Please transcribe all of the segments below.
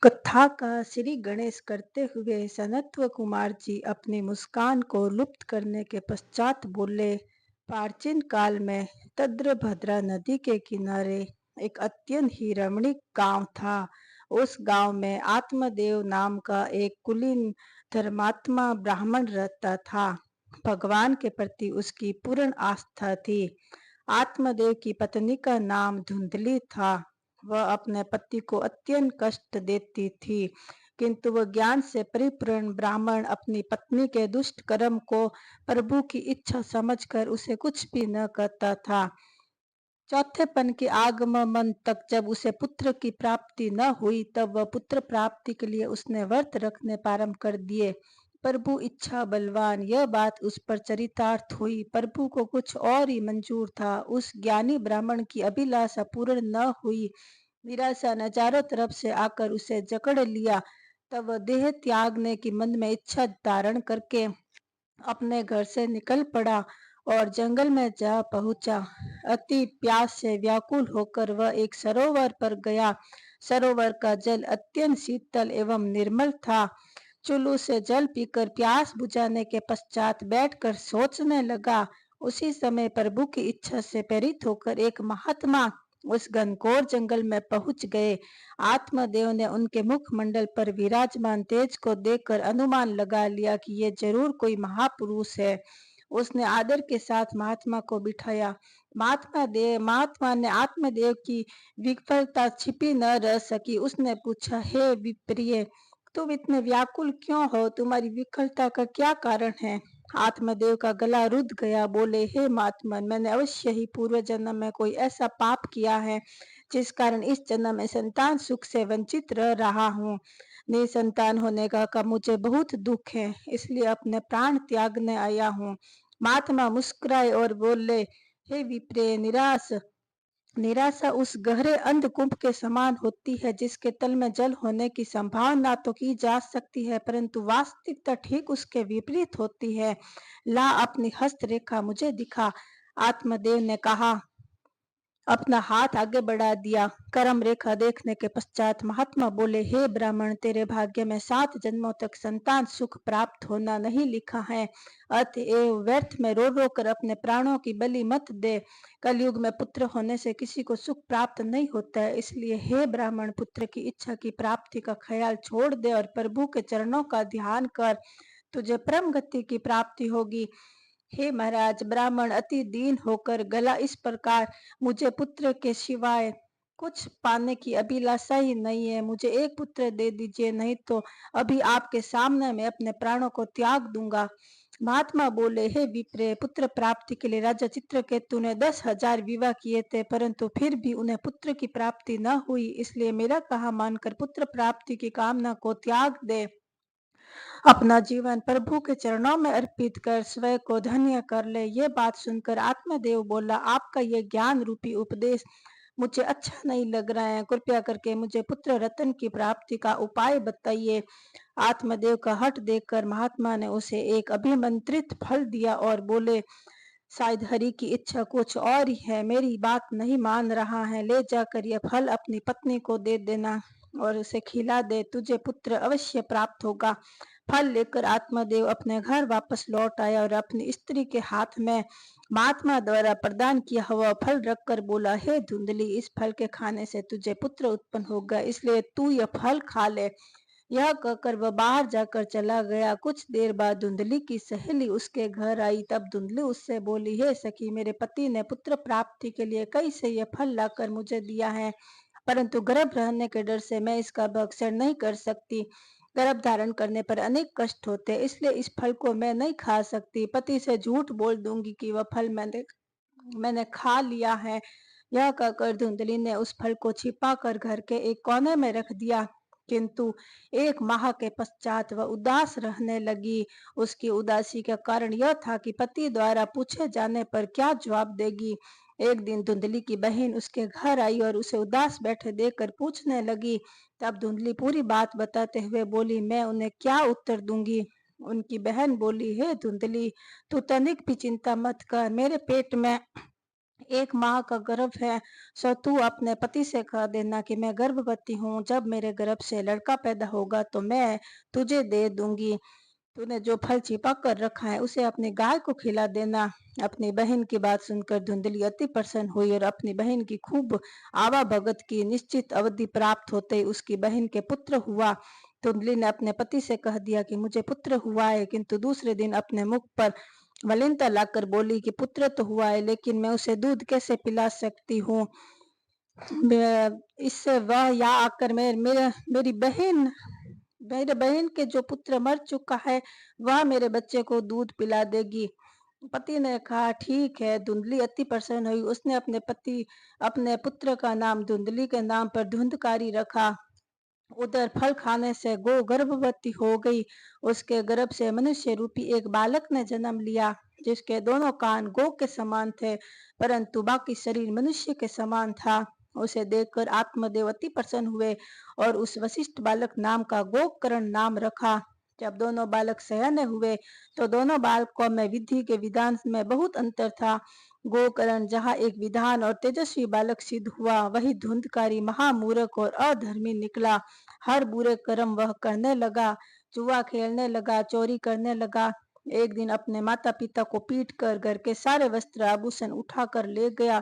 कथा का श्री गणेश करते हुए सनत्व कुमार जी अपनी मुस्कान को लुप्त करने के पश्चात बोले। प्राचीन काल में तद्रभद्रा नदी के किनारे एक अत्यंत ही रमणीक गांव था। उस गांव में आत्मदेव नाम का एक कुलीन धर्मात्मा ब्राह्मण रहता था। भगवान के प्रति उसकी पूर्ण आस्था थी। आत्मदेव की पत्नी का नाम धुंधली था। वह अपने पति को अत्यंत कष्ट देती थी, किंतु वह ज्ञान से परिपूर्ण ब्राह्मण अपनी पत्नी के दुष्ट कर्म को प्रभु की इच्छा समझकर उसे कुछ भी न कहता था। चौथेपन के आगमन तक जब उसे पुत्र की प्राप्ति न हुई, तब वह पुत्र प्राप्ति के लिए उसने व्रत रखने प्रारंभ कर दिए। प्रभु इच्छा बलवान, यह बात उस पर चरितार्थ हुई। प्रभु को कुछ और ही मंजूर था। उस ज्ञानी ब्राह्मण की अभिलाषा पूर्ण न हुई। निराशा ने चारों तरफ से आकर उसे जकड़ लिया। तब वह देह त्यागने की मन में इच्छा धारण करके अपने घर से निकल पड़ा और जंगल में जा पहुंचा। अति प्यास से व्याकुल होकर वह एक सरोवर पर गया। सरोवर का जल अत्यंत शीतल एवं निर्मल था। चुल्लू से जल पीकर प्यास बुझाने के पश्चात बैठकर सोचने लगा। उसी समय प्रभु की इच्छा से प्रेरित होकर एक महात्मा उस घनघोर जंगल में पहुंच गए। आत्मदेव ने उनके मुखमंडल पर विराजमान तेज को देखकर अनुमान लगा लिया कि ये जरूर कोई महापुरुष है। उसने आदर के साथ महात्मा को बिठाया। महात्मा ने आत्मदेव की विफलता छिपी न रह सकी। उसने पूछा, हे विप्रिय, तुम इतने व्याकुल क्यों हो? तुम्हारी विफलता का क्या कारण है? आत्मदेव का गला रुध गया। बोले, हे महात्मा, मैंने अवश्य ही पूर्व जन्म में कोई ऐसा पाप किया है जिस कारण इस जन्म में संतान सुख से वंचित रह रहा हूँ। निसंतान होने का मुझे बहुत दुख है, इसलिए अपने प्राण त्यागने आया हूँ। महात्मा मुस्कुराए और बोले, हे विप्रिय, निराशा उस गहरे अंधकूप के समान होती है जिसके तल में जल होने की संभावना तो की जा सकती है, परंतु वास्तविकता ठीक उसके विपरीत होती है। ला अपनी हस्तरेखा मुझे दिखा। आत्मदेव ने कहा। अपना हाथ आगे बढ़ा दिया। कर्म रेखा देखने के पश्चात महात्मा बोले, हे ब्राह्मण, तेरे भाग्य में 7 जन्मों तक संतान सुख प्राप्त होना नहीं लिखा है। अतएव व्यर्थ में रो रो कर अपने प्राणों की बलि मत दे। कलयुग में पुत्र होने से किसी को सुख प्राप्त नहीं होता है। इसलिए हे ब्राह्मण, पुत्र की इच्छा की प्राप्ति का ख्याल छोड़ दे और प्रभु के चरणों का ध्यान कर। तुझे परम गति की प्राप्ति होगी। हे महाराज, ब्राह्मण अति दीन होकर गला इस प्रकार, मुझे पुत्र के सिवाय कुछ पाने की अभिलाषा ही नहीं है। मुझे एक पुत्र दे दीजिए, नहीं तो अभी आपके सामने मैं अपने प्राणों को त्याग दूंगा। महात्मा बोले, हे विप्र, पुत्र प्राप्ति के लिए राजा चित्रकेतु ने 10,000 विवाह किए थे, परंतु फिर भी उन्हें पुत्र की प्राप्ति न हुई। इसलिए मेरा कहा मानकर पुत्र प्राप्ति की कामना को त्याग दे। अपना जीवन प्रभु के चरणों में अर्पित कर स्वयं को धन्य कर ले। ये बात सुनकर आत्मदेव बोला, आपका ये ज्ञान रूपी उपदेश मुझे अच्छा नहीं लग रहा है। कृपया करके मुझे पुत्र रत्न की प्राप्ति का उपाय बताइए। आत्मदेव का हठ देखकर महात्मा ने उसे एक अभिमंत्रित फल दिया और बोले, शायद हरि की इच्छा कुछ और ही है, मेरी बात नहीं मान रहा है। ले जाकर यह फल अपनी पत्नी को दे देना और उसे खिला दे, तुझे पुत्र अवश्य प्राप्त होगा। फल लेकर आत्मदेव अपने घर वापस लौट आया और अपनी स्त्री के हाथ में महात्मा द्वारा प्रदान किया हुआ फल रखकर बोला, हे धुंधली, इस फल के खाने से तुझे पुत्र उत्पन्न होगा, इसलिए तू यह फल खा ले। यह कहकर वह बाहर जाकर चला गया। कुछ देर बाद धुंधली की सहेली उसके घर आई। तब धुंधली उससे बोली, हे सखी, मेरे पति ने पुत्र प्राप्ति के लिए कई से यह फल लाकर मुझे दिया है, परंतु गर्भ रहने के डर से मैं इसका भक्षण नहीं कर सकती। गर्भ धारण करने पर अनेक कष्ट होते, इसलिए इस फल को मैं नहीं खा सकती। पति से झूठ बोल दूंगी कि वह फल मैंने खा लिया है। यह कहकर धुंधली ने उस फल को छिपा कर घर के एक कोने में रख दिया। किंतु 1 माह के पश्चात वह उदास रहने लगी। उसकी उदासी का कारण यह था कि पति द्वारा पूछे जाने पर क्या जवाब देगी। एक दिन धुंधली की बहन उसके घर आई और उसे उदास बैठे देखकर पूछने लगी। तब धुंधली पूरी बात बताते हुए बोली, मैं उन्हें क्या उत्तर दूंगी? उनकी बहन बोली, हे धुंधली, तू तनिक भी चिंता मत कर। मेरे पेट में 1 माह का गर्भ है, सो तू अपने पति से कह देना कि मैं गर्भवती हूँ, जब मेरे गर्भ से लड़का पैदा होगा तो मैं तुझे दे दूँगी। तूने जो फल छिपा कर रखा है उसे अपनी गाय को खिला देना। अपनी बहन की बात सुनकर धुंधली अति प्रसन्न हुई और अपनी बहन की खूब आवाभगत की। निश्चित अवधि प्राप्त होते ही उसकी बहन के पुत्र हुआ। धुंधली ने अपने पति से कह दिया कि मुझे पुत्र हुआ है, किंतु दूसरे दिन अपने मुख पर मलिनता लाकर बोली कि पुत्र तो हुआ है, लेकिन मैं उसे दूध कैसे पिला सकती हूँ। इससे वह यहाँ आकर मेरे बहन के जो पुत्र मर चुका है वह मेरे बच्चे को दूध पिला देगी। पति ने कहा ठीक है। धुंधली अति प्रसन्न हुई। उसने अपने पुत्र का नाम धुंधली के नाम पर धुंधकारी रखा। उधर फल खाने से गौ गर्भवती हो गई। उसके गर्भ से मनुष्य रूपी एक बालक ने जन्म लिया, जिसके दोनों कान गौ के समान थे, परंतु बाकी शरीर मनुष्य के समान था। उसे देखकर आत्मदेव अति प्रसन्न हुए और उस वशिष्ठ बालक नाम का गोकर्ण नाम रखा। जब दोनों बालक सयाने हुए तो दोनों बालकों में विधि के विधान में बहुत अंतर था। गोकर्ण जहाँ एक विधान और तेजस्वी बालक सिद्ध हुआ, वही धुंधकारी महामूर्ख और अधर्मी निकला। हर बुरे कर्म वह करने लगा, जुआ खेलने लगा, चोरी करने लगा। एक दिन अपने माता पिता को पीट कर घर के सारे वस्त्र आभूषण उठा कर ले गया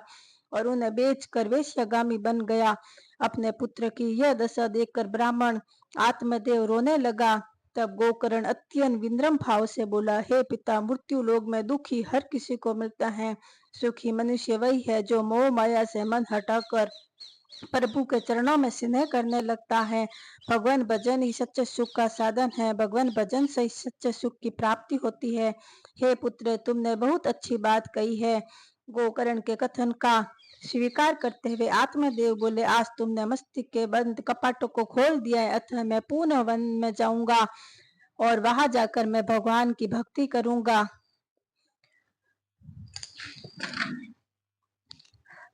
और उन्हें बेचकर वेश्यागामी बन गया। अपने पुत्र की यह दशा देखकर ब्राह्मण आत्मदेव रोने लगा। तब गोकर्ण अत्यंत विनम्र भाव से बोला, हे पिता, मृत्यु लोक में दुखी हर किसी को मिलता है। सुखी मनुष्य वही है जो मोह माया से मन हटाकर प्रभु के चरणों में स्नेह करने लगता है। भगवान भजन ही सच्चे सुख का साधन है। भगवान भजन से ही सच्चे सुख की प्राप्ति होती है। हे पुत्र, तुमने बहुत अच्छी बात कही है। गोकर्ण के कथन का स्वीकार करते हुए आत्मदेव बोले, आज तुमने मस्तिष्क के बंद कपाटों को खोल दिया है, अतः मैं पुनः वन में जाऊंगा और वहां जाकर मैं भगवान की भक्ति करूंगा।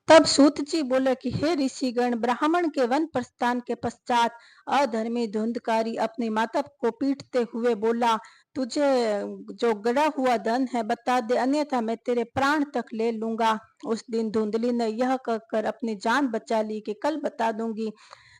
तब सूत जी बोले कि हे ऋषिगण, ब्राह्मण के वन प्रस्थान के पश्चात अधर्मी धुंधकारी अपनी माता को पीटते हुए बोला, तुझे जो गड़ा हुआ धन है बता दे, अन्यथा मैं तेरे प्राण तक ले लूंगा। उस दिन धुंधली ने यह कहकर अपनी जान बचा ली कि कल बता दूंगी।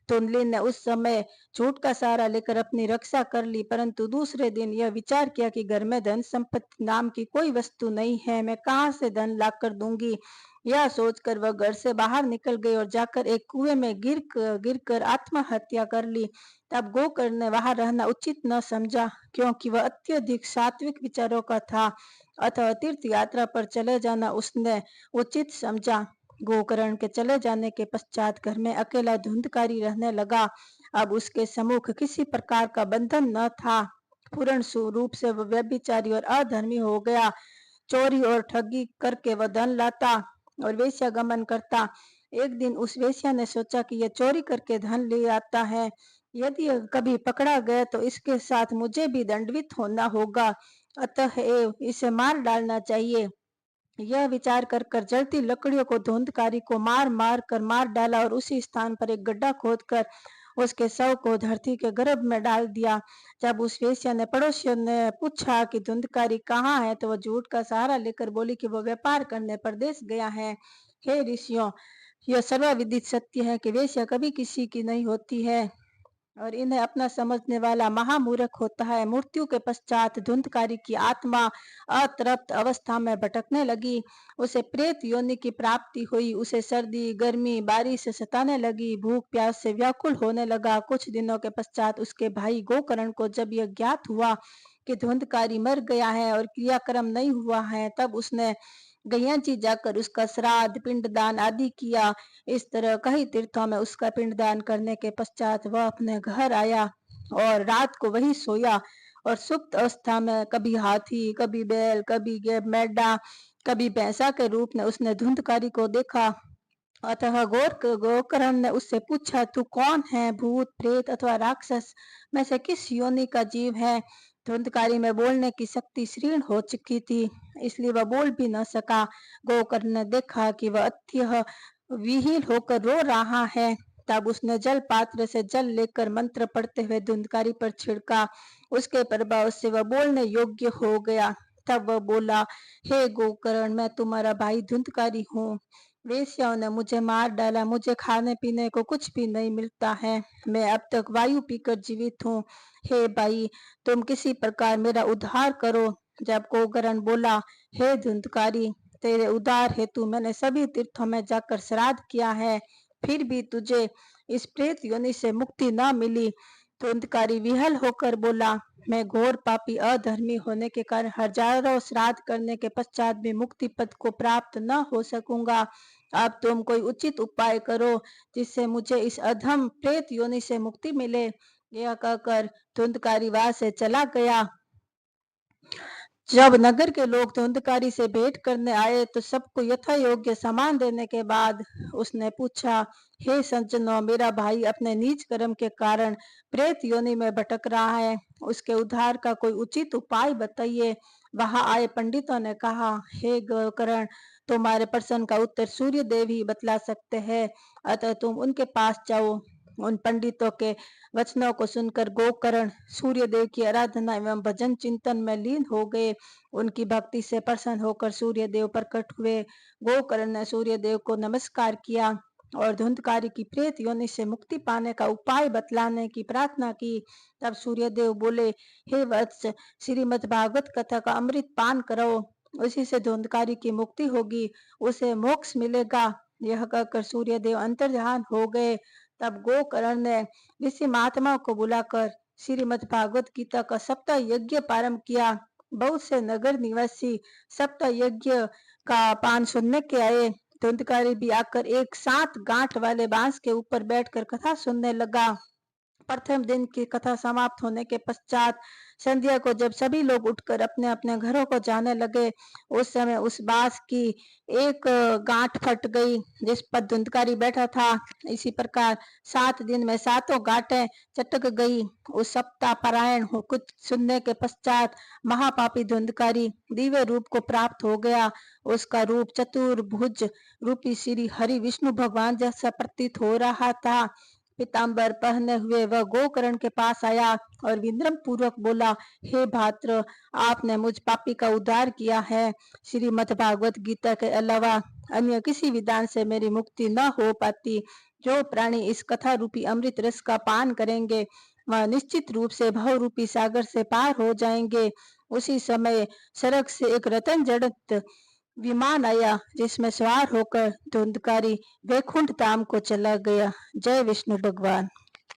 धुंधली ने उस समय झूठ का सहारा लेकर अपनी रक्षा कर ली, परंतु दूसरे दिन यह विचार किया कि घर में धन संपत्ति नाम की कोई वस्तु नहीं है, मैं कहाँ से धन लाकर दूंगी। यह सोचकर वह घर से बाहर निकल गई और जाकर एक कुएं में गिरकर आत्महत्या कर ली। तब गोकर्ण ने वहां रहना उचित न समझा, क्योंकि वह अत्यधिक सात्विक विचारों का था, अतः तीर्थ यात्रा पर चले जाना उसने उचित समझा। गोकर्ण के चले जाने के पश्चात घर में अकेला धुंधकारी रहने लगा। अब उसके सम्मुख किसी प्रकार का बंधन न था। पूर्ण रूप से वह व्यभिचारी और अधर्मी हो गया। चोरी और ठगी करके वह धन लाता और वेश्यागमन करता। एक दिन उस वेश्या ने सोचा कि यह चोरी करके धन ले आता है, यदि यह कभी पकड़ा गया तो इसके साथ मुझे भी दंडवित होना होगा, अतः इसे मार डालना चाहिए। यह विचार कर जलती लकड़ियों को धुंधकारी को मार डाला और उसी स्थान पर एक गड्ढा खोदकर उसके शव को धरती के गर्भ में डाल दिया। जब उस वेश्या ने पड़ोसियों ने पूछा कि धुंधकारी कहाँ है, तो वह झूठ का सहारा लेकर बोली कि वह व्यापार करने परदेश गया है। हे ऋषियों, यह सर्वविदित सत्य है कि वेश्या कभी किसी की नहीं होती है और इन्हें अपना समझने वाला महामूर्ख होता है। मृत्यु के पश्चात धुंधकारी की आत्मा अतृप्त अवस्था में भटकने लगी। उसे प्रेत योनि की प्राप्ति हुई। उसे सर्दी, गर्मी, बारिश सताने लगी। भूख प्यास से व्याकुल होने लगा। कुछ दिनों के पश्चात उसके भाई गोकर्ण को जब यह ज्ञात हुआ कि धुंधकारी मर गया है और क्रियाक्रम नहीं हुआ है, तब उसने गैया जी जाकर उसका श्राद्ध, पिंडदान आदि किया। इस तरह कई तीर्थों में उसका पिंडदान करने के पश्चात वह अपने घर आया और रात को वही सोया और सुप्त अवस्था में कभी हाथी, कभी बैल, कभी मेढा, कभी भैंसा के रूप में उसने धुंधकारी को देखा। अतः गोकर्ण ने उससे पूछा, तू कौन है? भूत, प्रेत अथवा राक्षस में से किस योनि का जीव है? धुंधकारी में बोलने की शक्ति क्षीण हो चुकी थी, इसलिए वह बोल भी न सका। गोकर्ण ने देखा कि वह अत्यह विहीन होकर रो रहा है। तब उसने जल पात्र से जल लेकर मंत्र पढ़ते हुए धुंधकारी पर छिड़का। उसके प्रभाव से वह बोलने योग्य हो गया। तब वह बोला, हे गोकर्ण, मैं तुम्हारा भाई धुंधकारी हूँ। वेश्याओं ने मुझे मार डाला, मुझे खाने पीने को कुछ भी नहीं मिलता है, मैं अब तक वायु पीकर जीवित हूँ। हे भाई, तुम किसी प्रकार मेरा उद्धार करो। जब गोकर्ण बोला, हे धुंधकारी, तेरे उद्धार हेतु मैंने सभी तीर्थों में जाकर श्राद्ध किया है, फिर भी तुझे इस प्रेत योनि से मुक्ति न मिली। धुंधकारी विहल होकर बोला, मैं घोर पापी अधर्मी होने के कारण हजारों श्राद्ध करने के पश्चात भी मुक्ति पद को प्राप्त न हो सकूंगा। अब तुम कोई उचित उपाय करो जिससे मुझे इस अधम प्रेत योनि से मुक्ति मिले। यह कहकर धुंधकारी वहां से चला गया। जब नगर के लोग धुंधकारी से भेंट करने आए तो सबको यथा योग्य सामान देने के बाद उसने पूछा, हे सज्जनों, मेरा भाई अपने नीच कर्म के कारण प्रेत योनि में भटक रहा है, उसके उद्धार का कोई उचित उपाय बताइए। वहां आए पंडितों ने कहा, हे गोकर्ण, तुम्हारे प्रश्न का उत्तर सूर्य देव ही बतला सकते हैं, अतः तुम उनके पास जाओ। उन पंडितों के वचनों को सुनकर गोकर्ण सूर्य देव की आराधना एवं भजन चिंतन में लीन हो गए। उनकी भक्ति से प्रसन्न होकर सूर्य देव प्रकट हुए। गोकर्ण ने सूर्य देव को नमस्कार किया और धुंधकारी की प्रेत योनि से मुक्ति पाने का उपाय बतलाने की प्रार्थना की। तब सूर्य देव बोले, हे वत्स, श्रीमद् भागवत कथा का अमृत पान करो, उसी से धुंधकारी की मुक्ति होगी, उसे मोक्ष मिलेगा। यह कहकर सूर्य देव अंतर्ध्यान हो गए। तब गोकर्ण ने ऋषि महात्माओं को बुलाकर श्रीमद् भागवत गीता का सप्ताह यज्ञ प्रारंभ किया। बहुत से नगर निवासी सप्ताह यज्ञ का पान सुनने के आए। धुंधकारी भी आकर एक 7 गांठ वाले बांस के ऊपर बैठकर कथा सुनने लगा। प्रथम दिन की कथा समाप्त होने के पश्चात संध्या को जब सभी लोग उठकर अपने अपने घरों को जाने लगे, उस समय उस बांस की एक गांठ फट गई जिस पर धुंधकारी बैठा था। इसी प्रकार 7 दिन में 7 गांठें चटक गई। उस सप्ताह पारायण हो कुछ सुनने के पश्चात महापापी धुंधकारी दिव्य रूप को प्राप्त हो गया। उसका रूप चतुर्भुज रूपी श्री हरि विष्णु भगवान जैसा प्रतीत हो रहा था। पीताम्बर पहने हुए वह गोकर्ण के पास आया और विनम्र पूर्वक बोला, हे भात्र, आपने मुझ पापी का उद्धार किया है। श्रीमद् भागवत गीता के अलावा अन्य किसी विधान से मेरी मुक्ति न हो पाती। जो प्राणी इस कथा रूपी अमृत रस का पान करेंगे वह निश्चित रूप से भव रूपी सागर से पार हो जाएंगे। उसी समय सड़क से एक रतन जड़त विमान आया जिसमें सवार होकर धुंधकारी वैकुंठ धाम को चला गया। जय विष्णु भगवान।